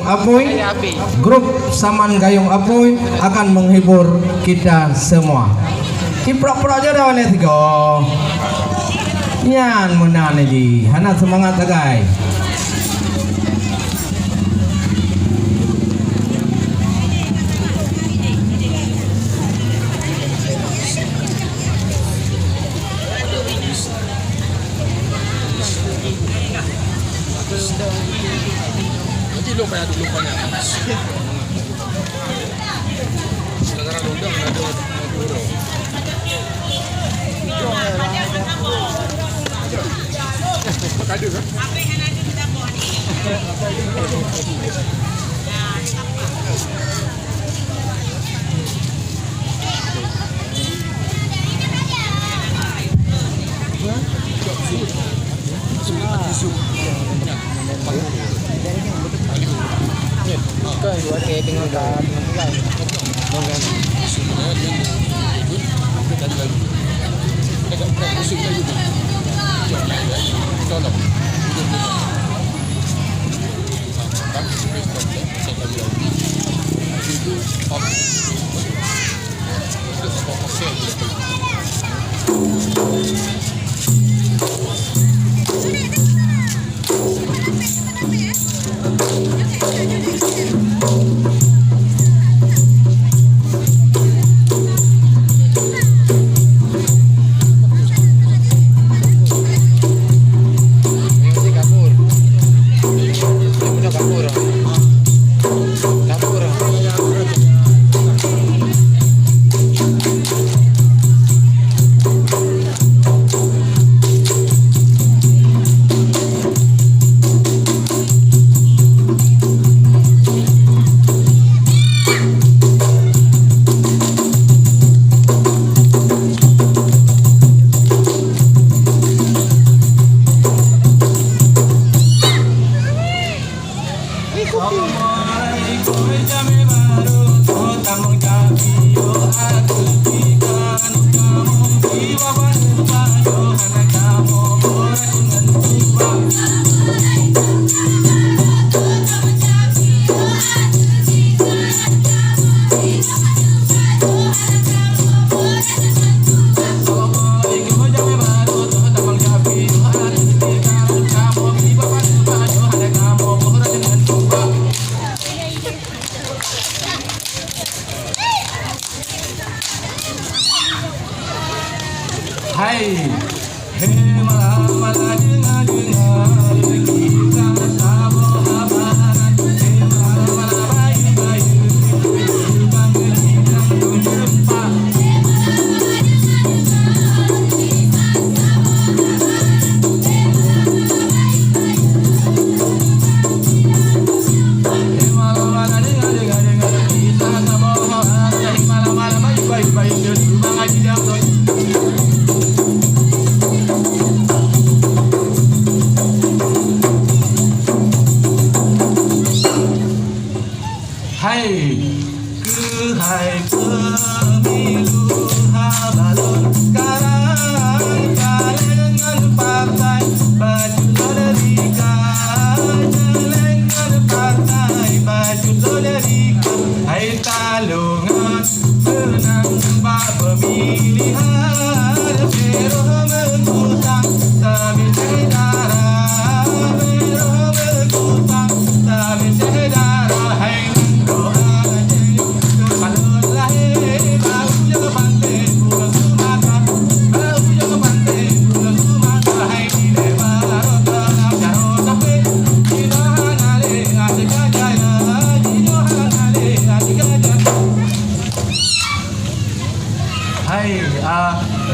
Gayung Apoy, grup Saman Gayung Apoy akan menghibur kita semua. Kiprok-prok aja dah ni tiga. Nyan munan ni, hana semangat guys. Nanti lupa ya dulu banyak. Sekarang undang ada euro. Kado kan? Kan dua dengan kan Hai, hei malam dengar kita sama habaran, hei malam bayu bang kita jumpa. Hei malam dengar kita sama habaran, hei malam bayu bang kita jumpa. Hai, ke hai pemilu habalon sekarang dengan partai baju lodrika, dengan partai baju lodrika. Hai talungan menang bak pemilihan, pero menutang tapi darah, pero menutang tapi darah. Hai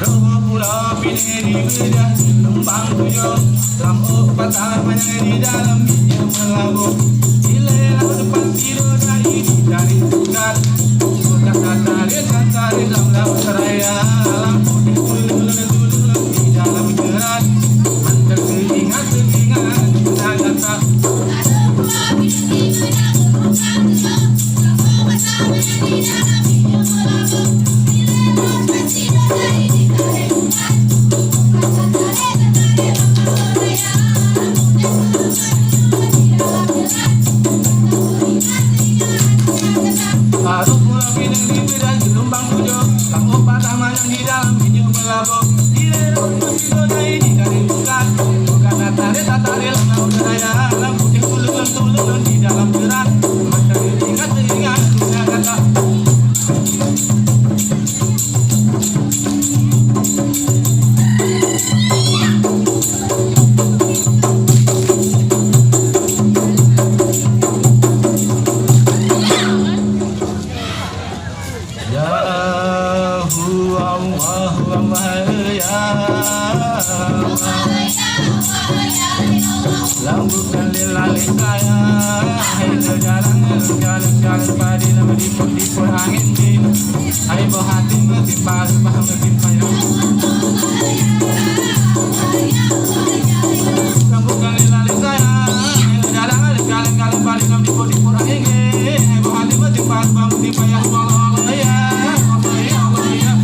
roh pula pineri bedah lembang tujuh rambut patah banyak di dalam minyak melabuh hilang depan tidur dari tugas kata dalam laut seraya lampu di dalam jerat mantel teringat kita kata yang di beda gelombang tujuh. Kang opa taman yang di dalam minyak melabok. Di dalam video ini dari bukan tatare lama udara alam putih tulun di dalam jerat. Mata teringat dunia kata. Lambukan lelali saya, hai jalan padi nama dipur angin di, hai hati metimpa sebah metimpa ya. Lambukan lelali saya, hai jalan padi nama dipur angin di, hai hati metimpa sebah metimpa ya. Allah ya, Allah ya, Allah ya.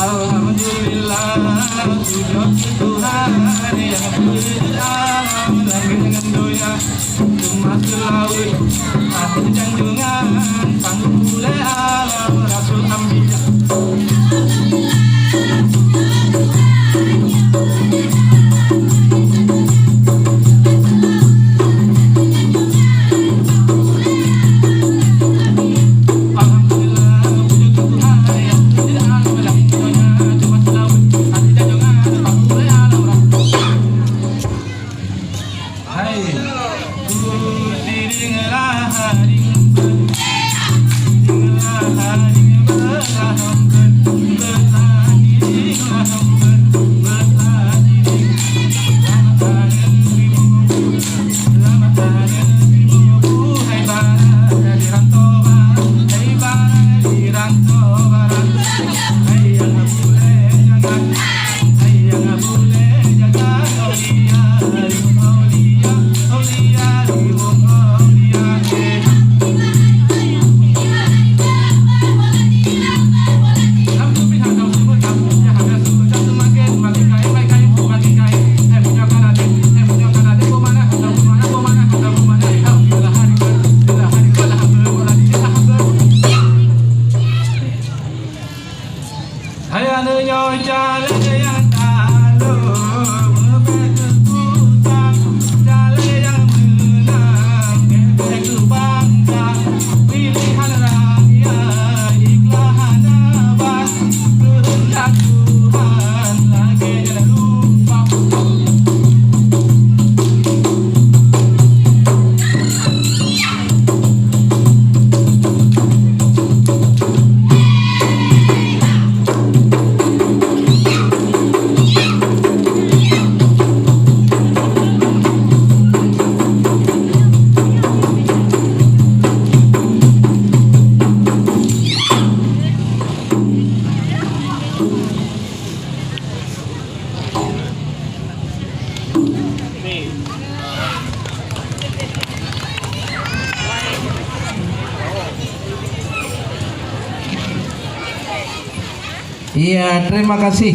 Alhamdulillah, puji Tuhan yang beralam langit dengan doya, cuma laut, akhir janjungan, panggung mulai alam Rasul Ambiya. Iya, terima kasih.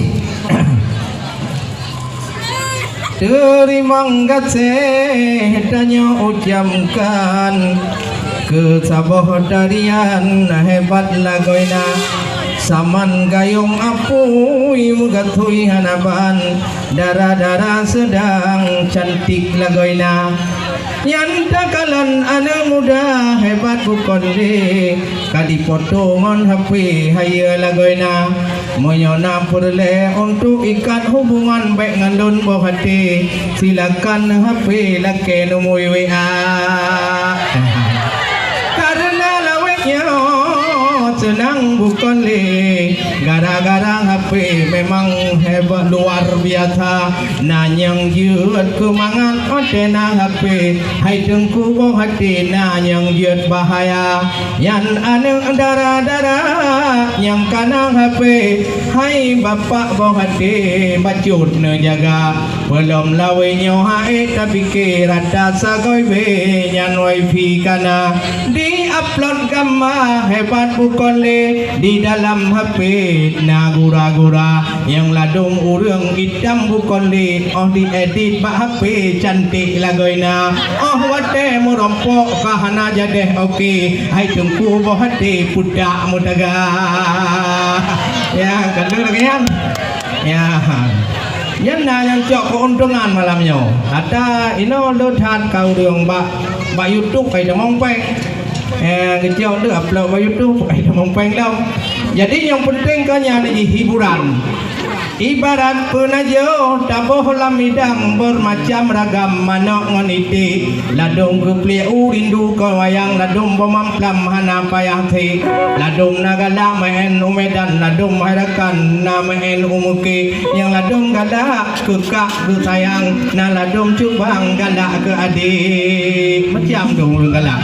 Terima kasih tanya ucapkan kesabodarian hebat lagoina saman gayung apui mugatui hanaban dara-dara sedang cantik lagoina yang takalan anak muda hebat bukan le kadi potongan HP haya lagoina menyona perle untuk ikat hubungan baik ngandun bawah hati silakan HP laki nomor WA karena laweknya senang bukan le gara-gara HP memang hebat luar biasa nanyang jut kemangat otena HP hai tengku bawah hati nanyang jut bahaya yang ane darah-darah yang kanang HP hai bapak bawah hati bacut ne jaga belum lawenya hai tapi kirata sagoi be nyan wifi kana di upload gambar hebat bukan le di dalam HP na gura-gura yang ladung urang hitam bukan le oh di edit bak HP cantik lagoina oh wate merompok kahana jadeh okey hai tengku boh hati pudak mutaga ya kadang lagi ya yang nanya cok keuntungan malamnya ada ino lohat kau đường bak YouTube phải mong peng kecil tu upload ke YouTube phải mong peng đâu jadi yang penting kanya di hiburan ibarat penajo taboh lamidang bermacam ragam manok ngoniti ladung kepliu rindu ko wayang ladung pemamplam hana payah thi ladung nagala main umedan ladung harakan na main umuki yang ladung gada kekak ke sayang na ladung cubang gada ke adik macam dong galak